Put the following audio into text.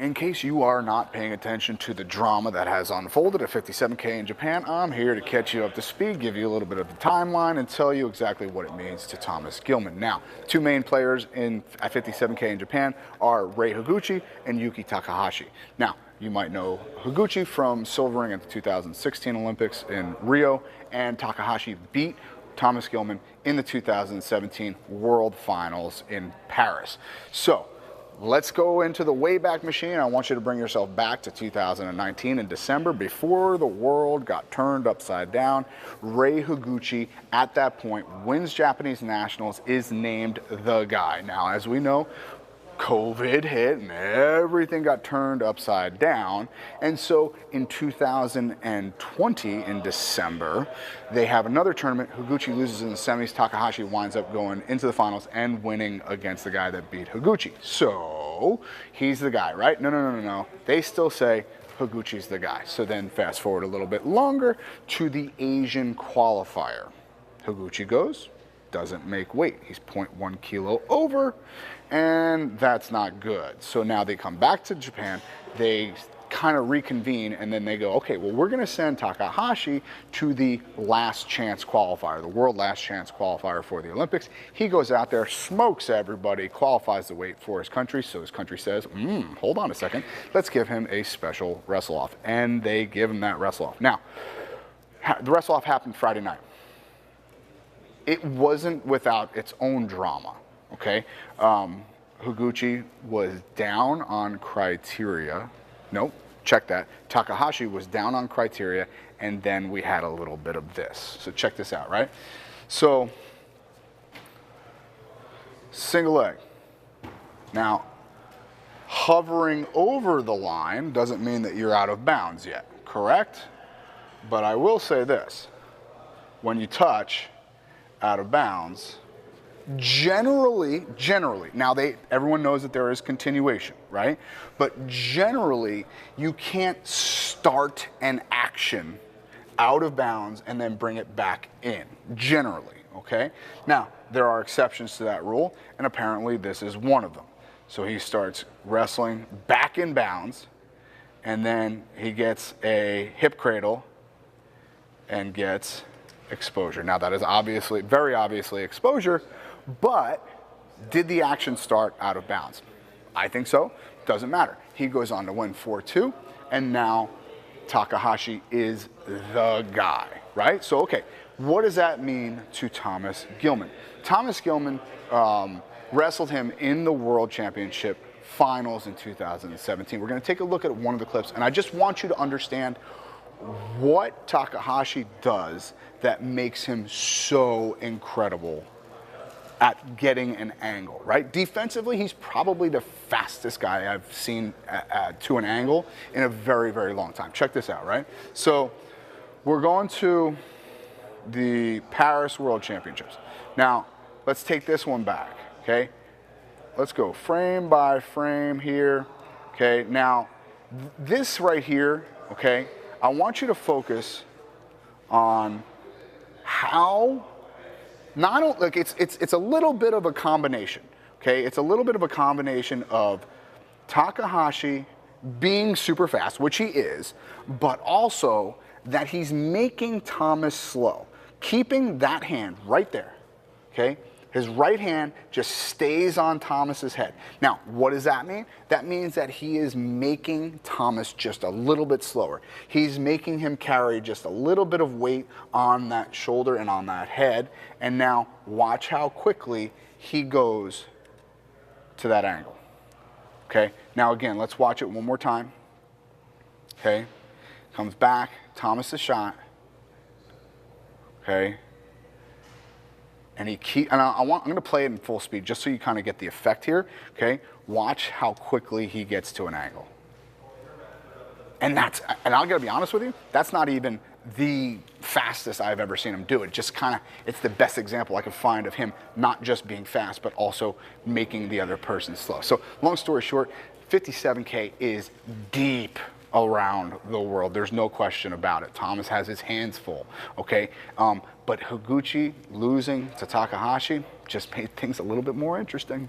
in case you are not paying attention to the drama that has unfolded at 57K in Japan, I'm here to catch you up to speed, give you a little bit of the timeline, and tell you exactly what it means to Thomas Gilman. Now, two main players at 57K in Japan are Rei Higuchi and Yuki Takahashi. Now, you might know Higuchi from silvering at the 2016 Olympics in Rio, and Takahashi beat Thomas Gilman in the 2017 World Finals in Paris. So, let's go into the Wayback Machine. I want you to bring yourself back to 2019 in December, before the world got turned upside down. Rei Higuchi, at that point, wins Japanese Nationals, is named the guy. Now, as we know, COVID hit and everything got turned upside down. And so in 2020, in December, they have another tournament. Higuchi loses in the semis. Takahashi winds up going into the finals and winning against the guy that beat Higuchi. So he's the guy, right? No. They still say Higuchi's the guy. So then fast forward a little bit longer to the Asian qualifier. Higuchi goes, doesn't make weight. He's 0.1 kilo over, and that's not good. So now they come back to Japan, they kind of reconvene, and then they go, okay, well, we're going to send Takahashi to the last chance qualifier, the world last chance qualifier for the Olympics. He goes out there, smokes everybody, qualifies the weight for his country. So his country says, hold on a second, let's give him a special wrestle-off. And they give him that wrestle-off. Now, the wrestle-off happened Friday night. It wasn't without its own drama, okay? Higuchi was down on criteria. Nope, check that. Takahashi was down on criteria, and then we had a little bit of this. So check this out, right? So, single leg. Now, hovering over the line doesn't mean that you're out of bounds yet, correct? But I will say this. When you touch out of bounds, generally, now everyone knows that there is continuation, right? But generally, you can't start an action out of bounds and then bring it back in, generally, okay? Now, there are exceptions to that rule, and apparently this is one of them. So he starts wrestling back in bounds, and then he gets a hip cradle and gets exposure. Now that is obviously, very obviously exposure, but did the action start out of bounds? I think so. Doesn't matter. He goes on to win 4-2, and now Takahashi is the guy, right? So, okay, what does that mean to Thomas Gilman? Thomas Gilman wrestled him in the World Championship Finals in 2017. We're going to take a look at one of the clips, and I just want you to understand what Takahashi does that makes him so incredible at getting an angle, right? Defensively, he's probably the fastest guy I've seen to an angle in a very, very long time. Check this out, right? So we're going to the Paris World Championships. Now, let's take this one back, okay? Let's go frame by frame here, okay? Now, this right here, okay, I want you to focus on how, not only, like it's a little bit of a combination, okay? It's a little bit of a combination of Takahashi being super fast, which he is, but also that he's making Thomas slow, keeping that hand right there, okay? His right hand just stays on Thomas's head. Now, what does that mean? That means that he is making Thomas just a little bit slower. He's making him carry just a little bit of weight on that shoulder and on that head. And now, watch how quickly he goes to that angle. Okay? Now, again, let's watch it one more time. Okay? Comes back, Thomas's shot. Okay? And I'm going to play it in full speed just so you kind of get the effect here, okay? Watch how quickly he gets to an angle. And I'm going to be honest with you, that's not even the fastest I've ever seen him do it. Just kind of, it's the best example I can find of him not just being fast, but also making the other person slow. So long story short, 57K is deep around the world. There's no question about it. Thomas has his hands full, okay? But Higuchi losing to Takahashi just made things a little bit more interesting.